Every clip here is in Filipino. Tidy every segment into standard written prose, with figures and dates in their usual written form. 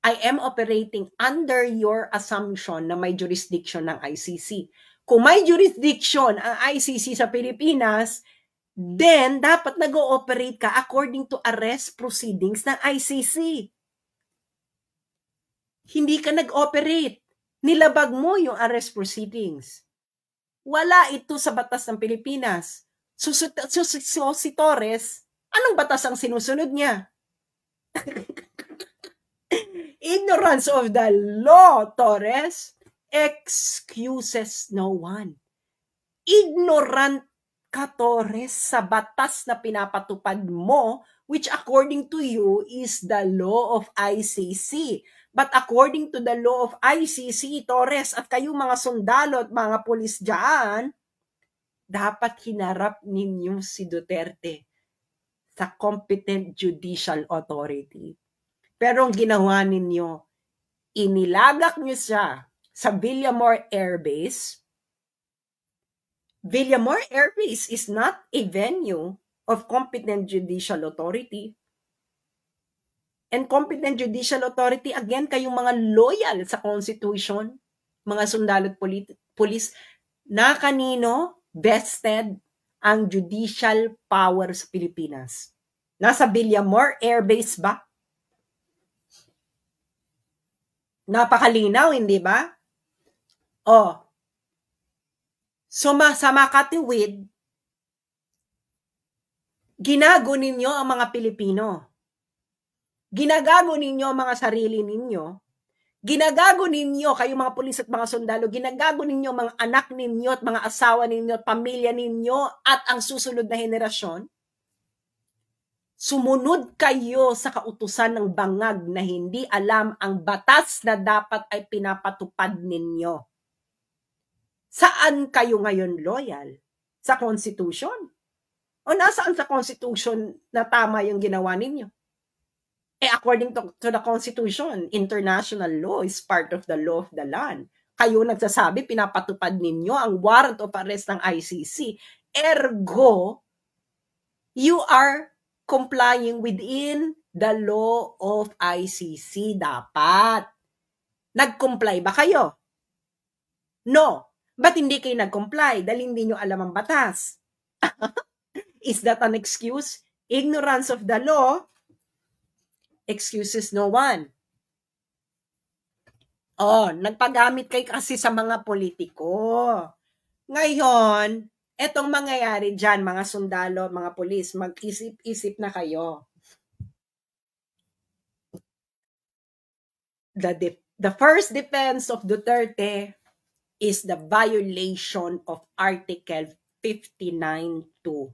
I am operating under your assumption na may jurisdiction ng ICC. Kung may jurisdiction ang ICC sa Pilipinas, then dapat nag-ooperate ka according to arrest proceedings ng ICC. Hindi ka nag-operate. Nilabag mo yung arrest proceedings. Wala ito sa batas ng Pilipinas. So si Torres, anong batas ang sinusunod niya? Ignorance of the law, Torres, excuses no one. Ignorant ka, Torres, sa batas na pinapatupad mo, which according to you is the law of ICC. But according to the law of ICC, Torres, at kayong mga sundalo at mga pulis dyan, dapat hinarap ninyo si Duterte sa competent judicial authority. Pero ang ginawa ninyo, inilagak nyo siya sa Villamor Air Base. Villamor Air Base is not a venue of competent judicial authority. And competent judicial authority, again, kayong mga loyal sa Constitution, mga sundalo at pulis, na kanino vested ang judicial power sa Pilipinas? Nasa Villamor Air Base ba? Napakalinaw, hindi ba? Oh. So, sa makatiwid, ginago ninyo ang mga Pilipino. Ginagago ninyo ang mga sarili ninyo. Ginagago ninyo, kayong mga pulis at mga sundalo, ginagago ninyo mga anak ninyo at mga asawa ninyo at pamilya ninyo at ang susunod na henerasyon. Sumunod kayo sa kautusan ng bangag na hindi alam ang batas na dapat ay pinapatupad ninyo. Saan kayo ngayon loyal? Sa Constitution? O nasaan sa Constitution na tama yung ginawa ninyo? According to the Constitution, international law is part of the law of the land. Kayo nagsasabi, pinapatupad ninyo ang warrant of arrest ng ICC. Ergo, you are complying within the law of ICC. Dapat. Nag-comply ba kayo? No. Ba't hindi kayo nag-comply? Dahil hindi nyo alam ang batas. Is that an excuse? Ignorance of the law excuses no one. Oh, nagpagamit kayo kasi sa mga politiko. Ngayon, etong mangyayari dyan, mga sundalo, mga pulis, mag-isip-isip na kayo. The first defense of Duterte is the violation of Article 59.2.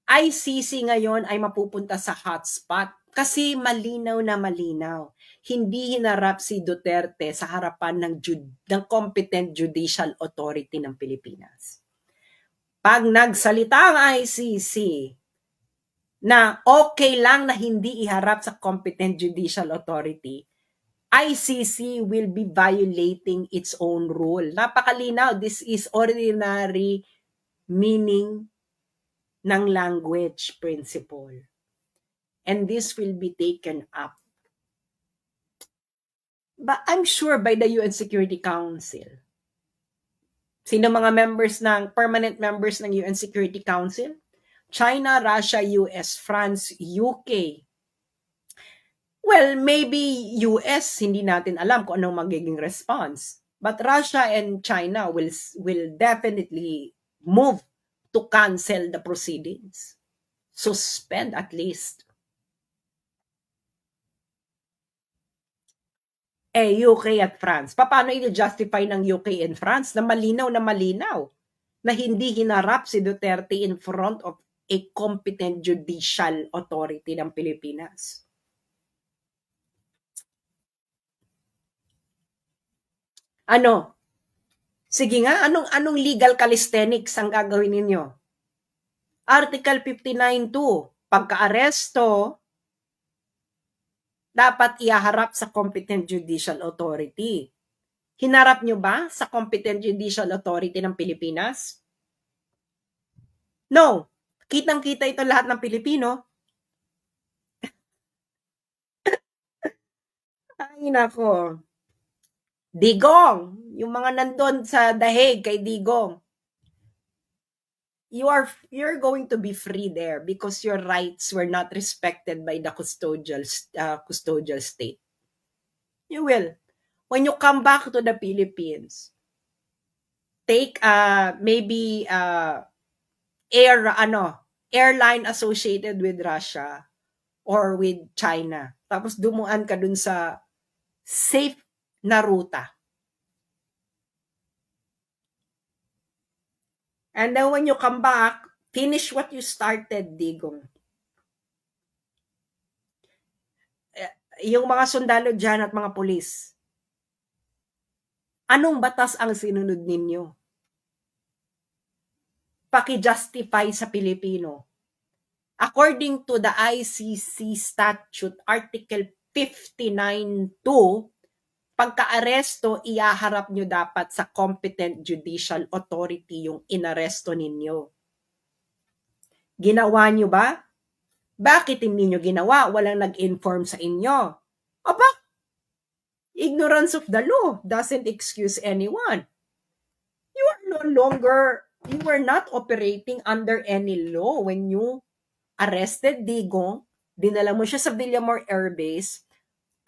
ICC ngayon ay mapupunta sa hotspot kasi malinaw na malinaw. Hindi hinarap si Duterte sa harapan ng competent judicial authority ng Pilipinas. Pag nagsalita ang ICC na okay lang na hindi iharap sa competent judicial authority, ICC will be violating its own rule. Napakalinaw, this is ordinary meaning ng language principle. And this will be taken up. But I'm sure by the UN Security Council. Sino mga permanent members ng UN Security Council? China, Russia, US, France, UK. Well, maybe US, hindi natin alam kung anong magiging response. But Russia and China will definitely move to cancel the proceedings. Suspend at least. UK at France. Paano i-justify ng UK and France na malinaw na hindi hinarap si Duterte in front of a competent judicial authority ng Pilipinas? Ano? Sige nga, anong legal calisthenics ang gagawin ninyo? Article 59.2, pagka-aresto, dapat ihaharap sa competent judicial authority. Hinarap nyo ba sa competent judicial authority ng Pilipinas? No. Kitang-kita ito lahat ng Pilipino. Ay, nako. Digong, yung mga nandun sa Daheg kay Digong, you're going to be free there because your rights were not respected by the custodial state. You will. When you come back to the Philippines, take maybe airline associated with Russia or with China. Tapos dumuan ka dun sa safe na ruta. And then when you come back, finish what you started, Digong. Yung mga sundalo dyan at mga pulis, anong batas ang sinunod ninyo? Paki-justify sa Pilipino. According to the ICC statute, Article 59.2, pagka-aresto, iaharap nyo dapat sa competent judicial authority yung inaresto ninyo. Ginawa nyo ba? Bakit hindi nyo ginawa? Walang nag-inform sa inyo. Aba, ignorance of the law doesn't excuse anyone. You were not operating under any law when you arrested Digong, dinala mo siya sa Villamor Air Base,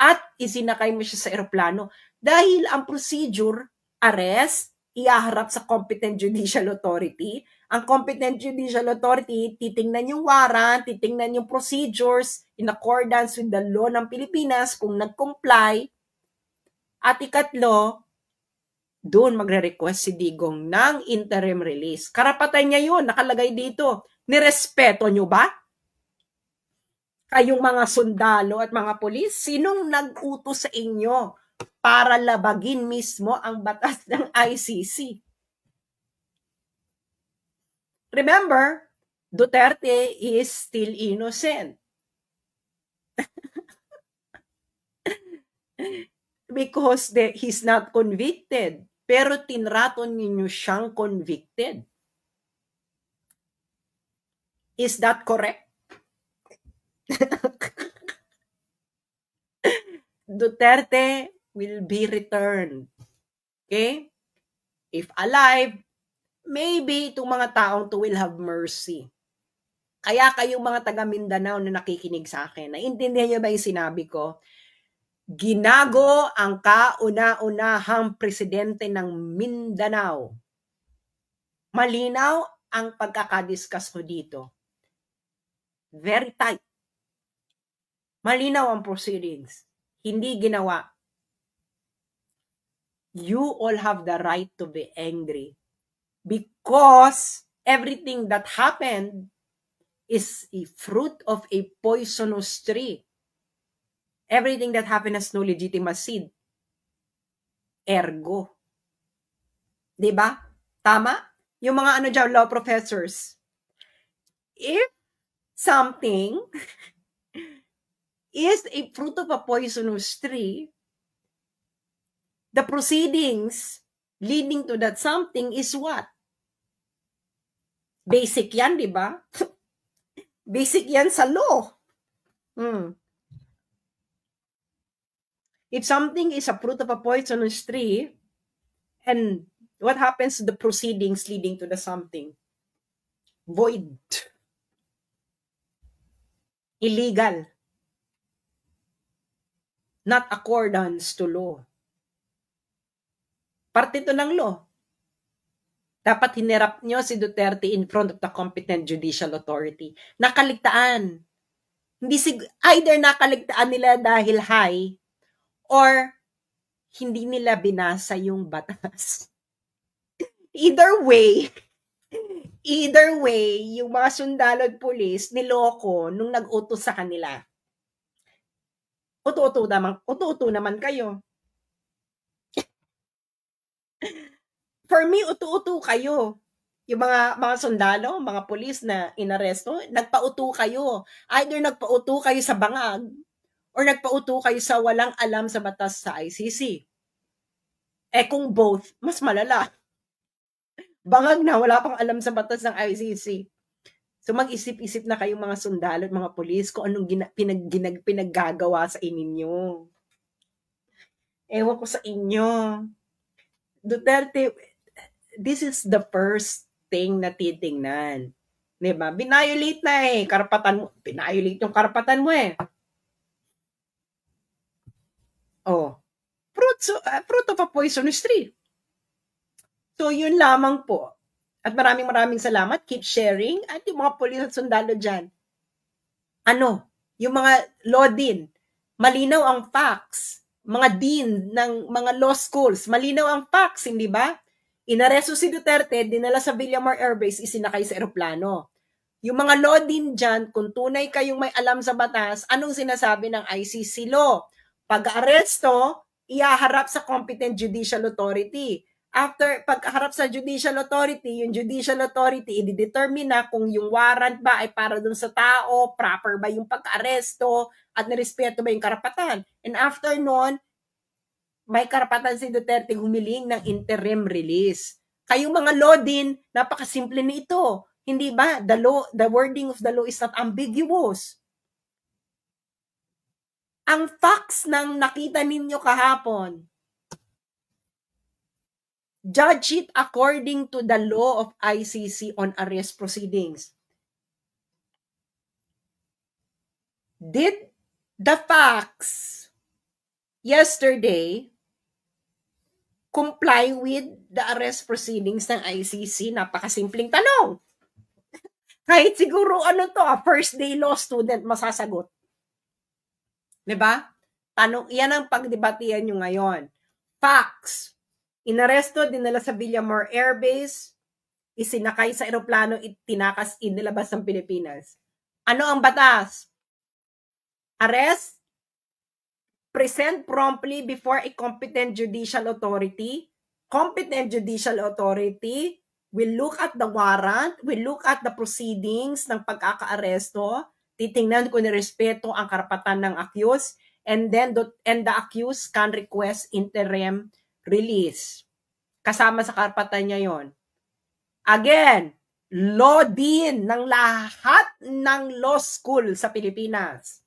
at isinakay mo siya sa eroplano. Dahil ang procedure, arrest, iaharap sa competent judicial authority. Ang competent judicial authority, titingnan yung warrant, titingnan yung procedures in accordance with the law ng Pilipinas kung nag-comply. At ikatlo, doon magre-request si Digong ng interim release. Karapatan niya yun, nakalagay dito. Nirespeto nyo ba? Kayong mga sundalo at mga pulis, sinong nag-utos sa inyo para labagin mismo ang batas ng ICC? Remember, Duterte is still innocent. Because he's not convicted. Pero tinraton ninyo siyang convicted. Is that correct? Duterte will be returned. Okay? If alive, maybe itong mga taong to will have mercy. Kaya kayong mga taga Mindanao na nakikinig sa akin, naiintindihan niyo ba yung sinabi ko? Ginago ang kauna-unahang presidente ng Mindanao. Malinaw ang pagkakadiscuss ko dito. Very tight. Malinaw ang proceedings. Hindi ginawa. You all have the right to be angry because everything that happened is a fruit of a poisonous tree. Everything that happened has no legitimate seed. Ergo. Diba? Tama? Yung mga dyan, law professors. If something is a fruit of a poisonous tree, the proceedings leading to that something is what? Basic yan, di ba? Basic yan sa law. If something is a fruit of a poisonous tree, and what happens to the proceedings leading to the something? Void. Illegal. Not accordance to law. Parte ito ng law. Dapat hinirap nyo si Duterte in front of the competent judicial authority. Nakaligtaan. Either nakaligtaan nila dahil high or hindi nila binasa yung batas. Either way, yung mga sundalo at pulis niloko nung nag-utos sa kanila. Uto-uto naman kayo. For me, uto-uto kayo. Yung mga sundalo, mga pulis na inaresto, nagpauto kayo. Either nagpauto kayo sa bangag or nagpauto kayo sa walang alam sa batas sa ICC. Kung both, mas malala. Bangag na, wala pang alam sa batas ng ICC. So mag-isip-isip na kayong mga sundalo at mga pulis kung anong pinaggagawa sa ininyo. Ewan ko sa inyo. Duterte, this is the first thing na titingnan. Diba? Binayolate na eh. Karapatan mo. Binayolate yung karapatan mo eh. Oh. Fruit of a poisonous tree. So, yun lamang po. At maraming salamat. Keep sharing. At yung mga polis at sundalo dyan. Yung mga law din. Malinaw ang facts. Mga dean ng mga law schools. Malinaw ang facts, hindi ba? Inaresto si Duterte, dinala sa Villamor Air Base, isinakay sa eroplano. Yung mga law din dyan, kung tunay kayong may alam sa batas, anong sinasabi ng ICC law? Pag-aresto, ihaharap sa competent judicial authority. After pagharap sa judicial authority, yung judicial authority i-determine na kung yung warrant ba ay para dun sa tao, proper ba yung pag-aresto, at nirespeto ba yung karapatan. And after nun, may karapatan si Duterte humiling ng interim release. Kayong mga law din, napakasimple nito. Hindi ba? The wording of the law is not ambiguous. Ang facts ng nakita ninyo kahapon, judge it according to the law of ICC on arrest proceedings. Did the facts yesterday comply with the arrest proceedings ng ICC? Napakasimpleng tanong. Kahit siguro first day law student masasagot. Diba? Tanong, yan ang pagdebatihan nyo ngayon. Facts. Inaresto, dinala sa Villamor Air Base, isinakay sa eroplano, itinakas, inilabas ng Pilipinas. Ano ang batas? Arrest, present promptly before a competent judicial authority. Competent judicial authority will look at the warrant, will look at the proceedings ng pagkakaaresto, titingnan kung nirespeto ang karapatan ng accused, and the accused can request interim release. Kasama sa karapatan niya yon. Again, law din ng lahat ng law school sa Pilipinas.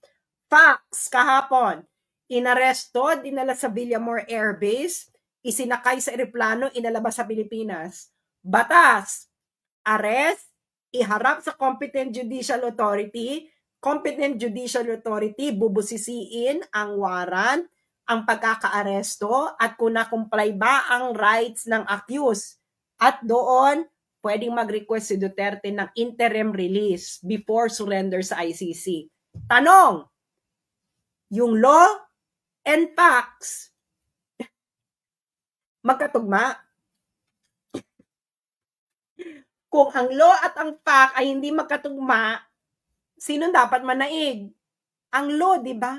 Facts kahapon, inaresto, dinala sa Villamor Air Base, isinakay sa eroplano, inalabas sa Pilipinas. Batas, arrest, iharap sa competent judicial authority, bubusisiin ang warrant, ang pagkakaaresto, at kung na-comply ba ang rights ng accused. At doon, pwedeng mag-request si Duterte ng interim release before surrender sa ICC. Tanong, yung law and facts, magkatugma? Kung ang law at ang fact ay hindi magkatugma, sino dapat manaig? Ang law, di ba?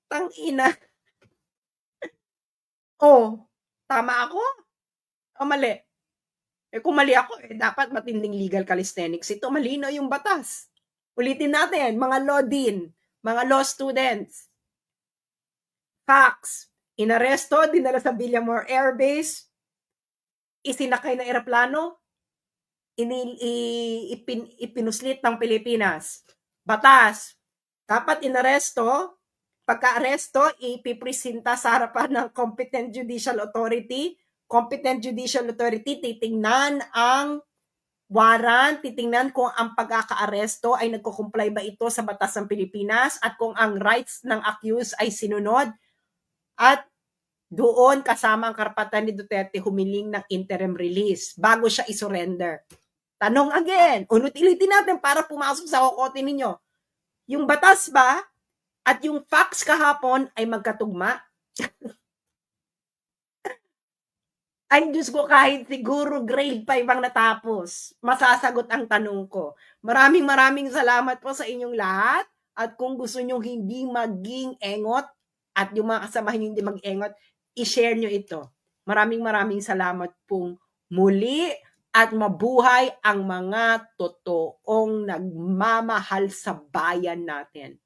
Tangina. Tama ako? O mali? Kung mali ako, dapat matinding legal calisthenics ito. Malino yung batas. Ulitin natin, mga law din, mga law students. Facts. Inaresto, dinala sa Villamor Air Base, isinakay na eroplano, ipinuslit ng Pilipinas. Batas. Dapat inaresto, pagka-aresto, ipipresenta sa harapan ng competent judicial authority. Competent judicial authority, titingnan ang warrant, titingnan kung ang pagkaka-aresto ay nagko-comply ba ito sa batas ng Pilipinas at kung ang rights ng accused ay sinunod. At doon kasama ang karapatan ni Duterte humiling ng interim release bago siya isurrender. Tanong again, ulit-ulitin natin para pumasok sa kokote ninyo. Yung batas ba at yung facts kahapon ay magkatugma? Ay, Diyos ko, kahit siguro grade 5 ang natapos, masasagot ang tanong ko. Maraming salamat po sa inyong lahat. At kung gusto nyo hindi maging engot at yung mga kasamahan nyo hindi mag-engot, i-share nyo ito. Maraming salamat pong muli at mabuhay ang mga totoong nagmamahal sa bayan natin.